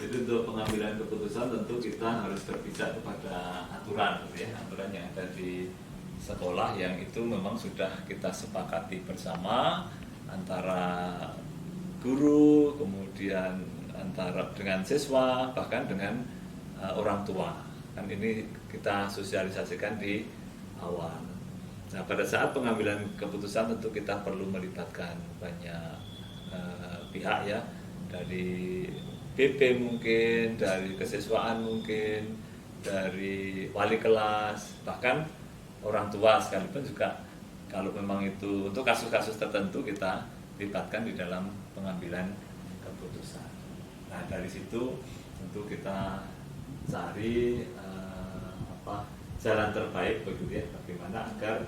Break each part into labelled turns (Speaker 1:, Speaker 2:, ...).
Speaker 1: Jadi untuk pengambilan keputusan tentu kita harus berpijak kepada aturan, gitu ya, aturan yang ada di sekolah yang itu memang sudah kita sepakati bersama antara guru, kemudian antara dengan siswa, bahkan dengan orang tua. Kan ini kita sosialisasikan di awal. Nah, pada saat pengambilan keputusan tentu kita perlu melibatkan banyak pihak ya, dari BP mungkin, dari kesiswaan mungkin, dari wali kelas, bahkan orang tua sekalipun juga kalau memang itu untuk kasus-kasus tertentu kita libatkan di dalam pengambilan keputusan. Nah, dari situ tentu kita cari jalan terbaik begitu ya, bagaimana agar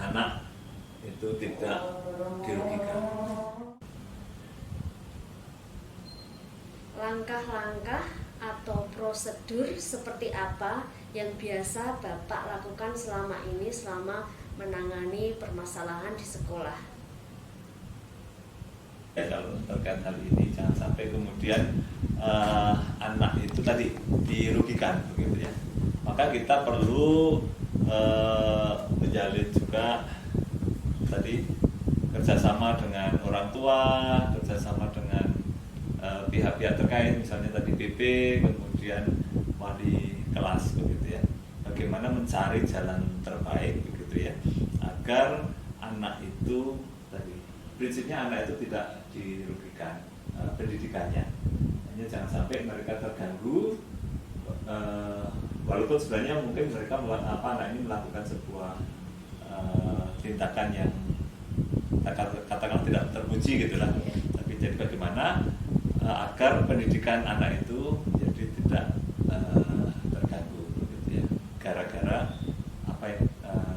Speaker 1: anak itu tidak dirugikan.
Speaker 2: Langkah-langkah atau prosedur seperti apa yang biasa Bapak lakukan selama ini selama menangani permasalahan di sekolah?
Speaker 1: Ya, kalau terkait hal ini jangan sampai kemudian anak itu tadi dirugikan begitu ya. Maka kita perlu menjalin juga tadi kerjasama dengan orang tua, kerjasama dengan pihak-pihak terkait, misalnya tadi BP, kemudian wali kelas begitu ya. Bagaimana mencari jalan terbaik begitu ya, agar anak itu tadi prinsipnya anak itu tidak dirugikan pendidikannya. Hanya jangan sampai mereka terganggu, walaupun sebenarnya mungkin mereka anak ini melakukan sebuah tindakan yang katakan tidak terpuji gitulah. Tapi jadi bagaimana agar pendidikan anak itu jadi tidak terganggu gitu ya, gara-gara apa yang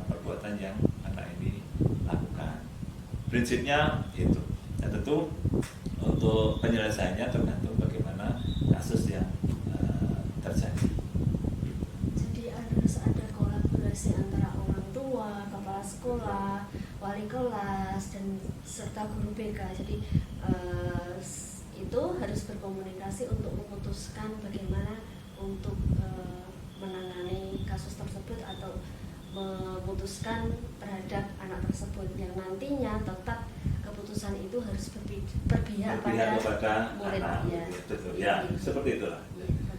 Speaker 1: perbuatan yang anak ini lakukan. Prinsipnya itu. Dan tentu untuk penyelesaiannya tergantung bagaimana kasus yang terjadi.
Speaker 2: Jadi harus ada kolaborasi antara orang tua, kepala sekolah, wali kelas, dan serta guru BK. Jadi itu harus berkomunikasi untuk memutuskan bagaimana untuk menangani kasus tersebut atau memutuskan terhadap anak tersebut yang nantinya tetap keputusan itu harus berpihak pada murid
Speaker 1: anak,
Speaker 2: ya.
Speaker 1: Betul ya, seperti itulah.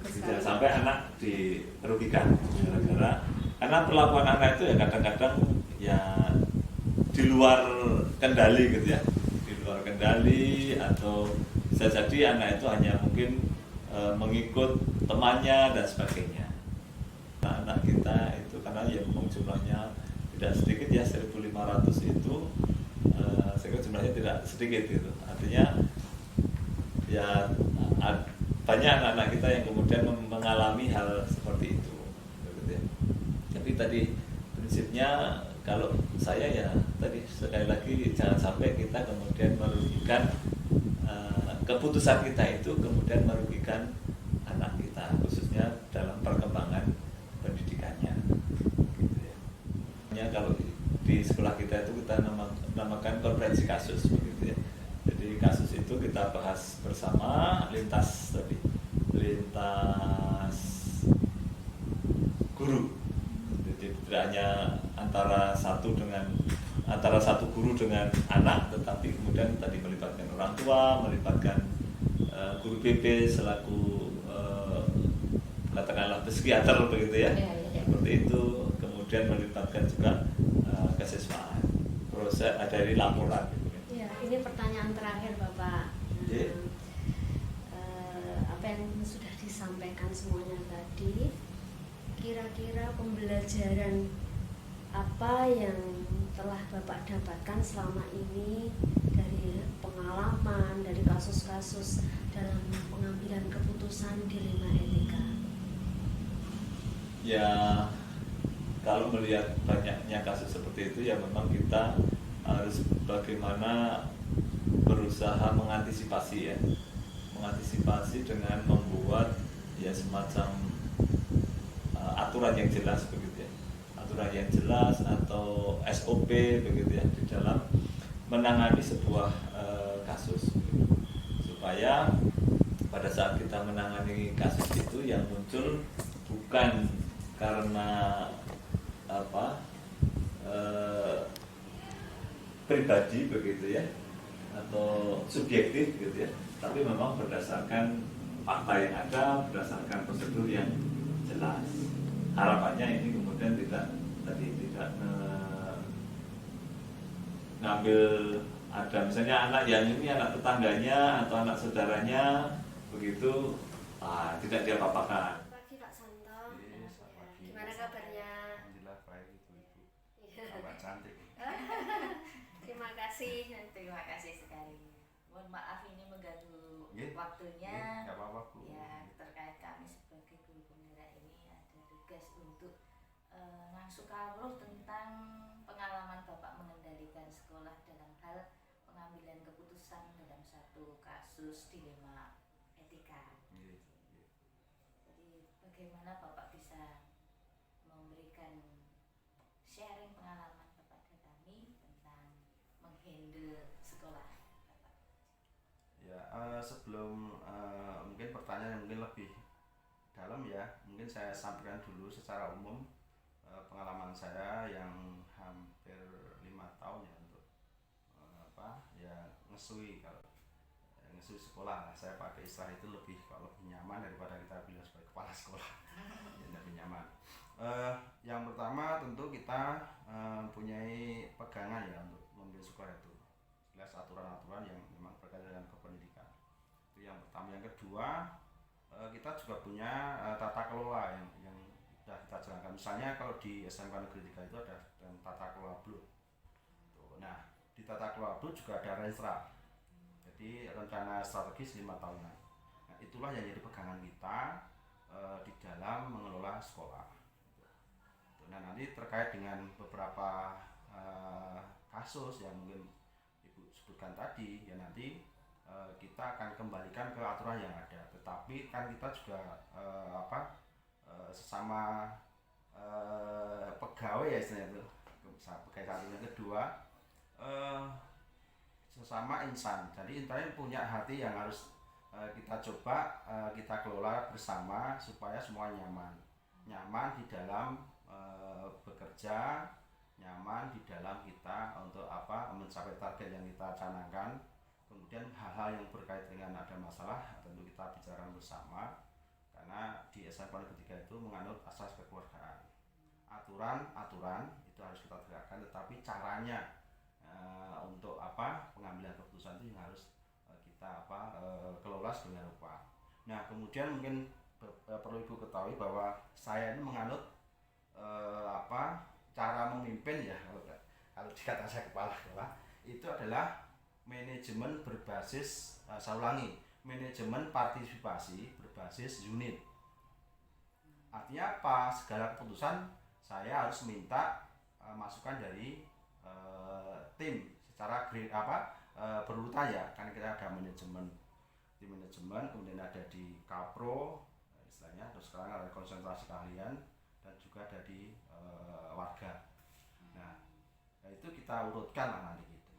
Speaker 1: Jangan sampai anak dirugikan gara-gara karena perlakuan anak itu ya kadang-kadang ya di luar kendali gitu ya, di luar kendali, atau bisa jadi anak itu hanya mungkin mengikut temannya dan sebagainya. Nah, anak kita itu karena ya memang jumlahnya tidak sedikit ya, 1.500 itu saya kira jumlahnya tidak sedikit gitu. Artinya ya banyak anak-anak kita yang kemudian mengalami hal seperti itu gitu ya. Tapi tadi prinsipnya kalau saya ya tadi sekali lagi jangan sampai kita kemudian merugikan keputusan kita itu kemudian merugikan anak kita, khususnya dalam perkembangan pendidikannya gitu ya. Kalau di sekolah kita itu kita namakan konferensi kasus begitu ya. Jadi kasus itu kita bahas bersama lintas guru. Jadi tidak hanya antara satu guru dengan anak, tetapi kemudian tadi melibatkan orang tua, melibatkan guru BP selaku katakanlah psikiater begitu ya. Seperti itu, kemudian melibatkan juga kesiswaan. Proses dari laporan.
Speaker 2: Ya, ini pertanyaan terakhir Bapak. Apa yang sudah disampaikan semuanya tadi, kira-kira pembelajaran apa yang telah Bapak dapatkan selama ini dari pengalaman, dari kasus-kasus dalam pengambilan keputusan dilema etika?
Speaker 1: Ya, kalau melihat banyaknya kasus seperti itu ya memang kita harus bagaimana berusaha mengantisipasi dengan membuat ya semacam aturan yang jelas begitu ya, aturan yang jelas atau SOP begitu ya di dalam menangani sebuah kasus begitu. Supaya pada saat saat kita menangani kasus itu yang muncul bukan karena apa pribadi begitu ya atau subjektif gitu ya, tapi memang berdasarkan fakta yang ada, berdasarkan prosedur yang jelas. Harapannya ini kemudian tidak ngambil ada misalnya anak yang ini anak tetangganya atau anak saudaranya begitu, tidak diapa-apakan.
Speaker 2: Pagi Pak Santo.
Speaker 3: Iya, selamat pagi.
Speaker 2: Gimana kabarnya?
Speaker 3: Alhamdulillah baik ibu-ibu.
Speaker 2: Iya.
Speaker 3: Tambah cantik.
Speaker 2: Terima kasih.
Speaker 4: Terima kasih sekali. Mohon maaf ini mengganggu
Speaker 3: Nggih.
Speaker 4: waktunya.
Speaker 3: Nggak apa-apa Bu.
Speaker 4: Ya, terkait kami sebagai guru penggerak ini ada tugas untuk ngasuh kawruh tentang pengalaman Bapak mengendalikan sekolah dalam hal pengambilan keputusan dalam satu kasus dilema etika.
Speaker 3: Nggih, nggih.
Speaker 4: Jadi bagaimana Bapak bisa memberikan sharing pengalaman kepada kami tentang menghandle sekolah Bapak?
Speaker 3: Ya, sebelum mungkin pertanyaan yang mungkin lebih dalam ya, mungkin saya sampaikan dulu secara umum pengalaman saya yang hampir 5 tahun ya untuk ngesui, kalau ngesui sekolah lah, saya pakai istilah itu lebih nyaman daripada kita bilang sebagai kepala sekolah. Ya, lebih nyaman. Yang pertama tentu kita mempunyai pegangan ya untuk memimpin sekolah itu jelas aturan-aturan yang memang berkaitan dengan kependidikan. Itu yang pertama. Yang kedua, kita juga punya tata kelola yang sudah kita jalankan. Misalnya kalau di SMK Negeri 3 itu ada tata kelola BLUT. Nah, di tata kelola BLUT juga ada renstra. Jadi rencana strategis 5 tahunan. Nah, itulah yang jadi pegangan kita di dalam mengelola sekolah. Nah, nanti terkait dengan beberapa kasus yang mungkin Ibu sebutkan tadi, ya nanti kita akan kembalikan ke aturan yang ada. Tetapi kan kita juga sesama pegawai ya istilahnya itu, pegawai satu. Yang kedua, sesama insan. Jadi intinya punya hati yang harus kita coba kita kelola bersama supaya semua nyaman di dalam bekerja, nyaman di dalam kita untuk mencapai target yang kita canangkan. Kemudian hal-hal yang berkait dengan ada masalah tentu kita bicarakan bersama, karena di SMK Negeri 3 itu menganut asas kekeluargaan. Aturan itu harus kita tegakkan, tetapi caranya untuk pengambilan keputusan itu yang harus kita kelola sedemikian rupa. Nah, kemudian mungkin perlu Ibu ketahui bahwa saya ini menganut cara memimpin ya, kalau dikatakan saya kepala sekolah itu adalah manajemen berbasis manajemen partisipasi berbasis unit. Artinya apa? Segala keputusan saya harus minta masukan dari tim secara berurutan ya, kan kita ada tim manajemen, kemudian ada di kapro istilahnya, terus sekarang ada konsentrasi keahlian, dan juga ada di warga. Nah, itu kita urutkan lah nanti gitu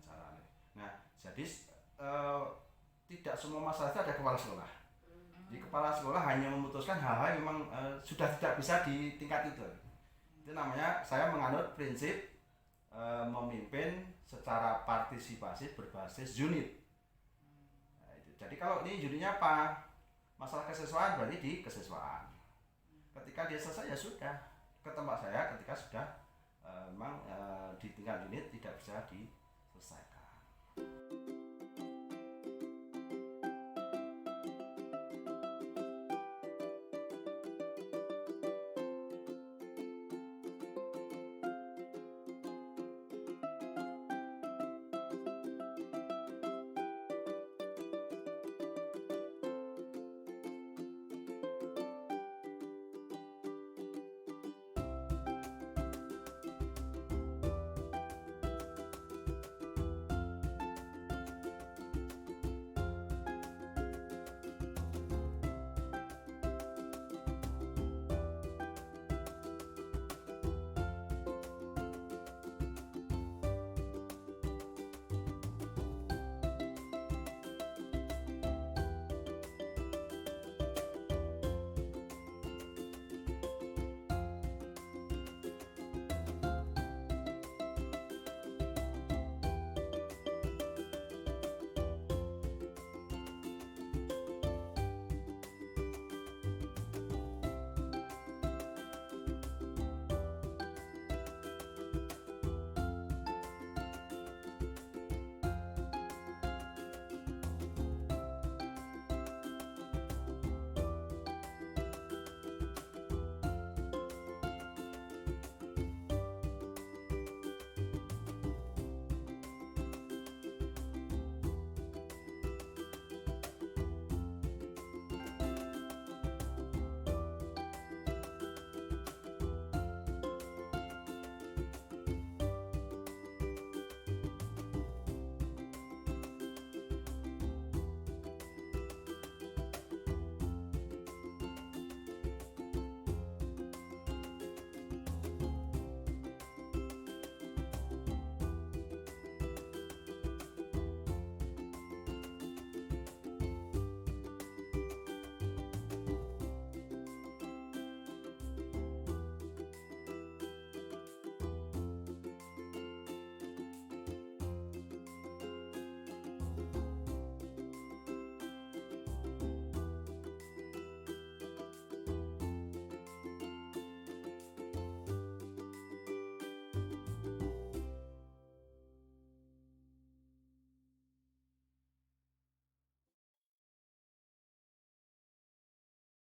Speaker 3: caranya. Nah, jadi tidak semua masalah itu ada kepala sekolah. Di kepala sekolah hanya memutuskan hal-hal yang memang sudah tidak bisa di tingkat itu. Itu namanya saya menganut prinsip memimpin secara partisipasi berbasis unit. Nah, itu. Jadi kalau ini unitnya apa? Masalah kesiswaan berarti di kesiswaan. Ketika dia selesai ya sudah ke tempat saya, ketika sudah memang di tingkat unit tidak bisa diselesaikan.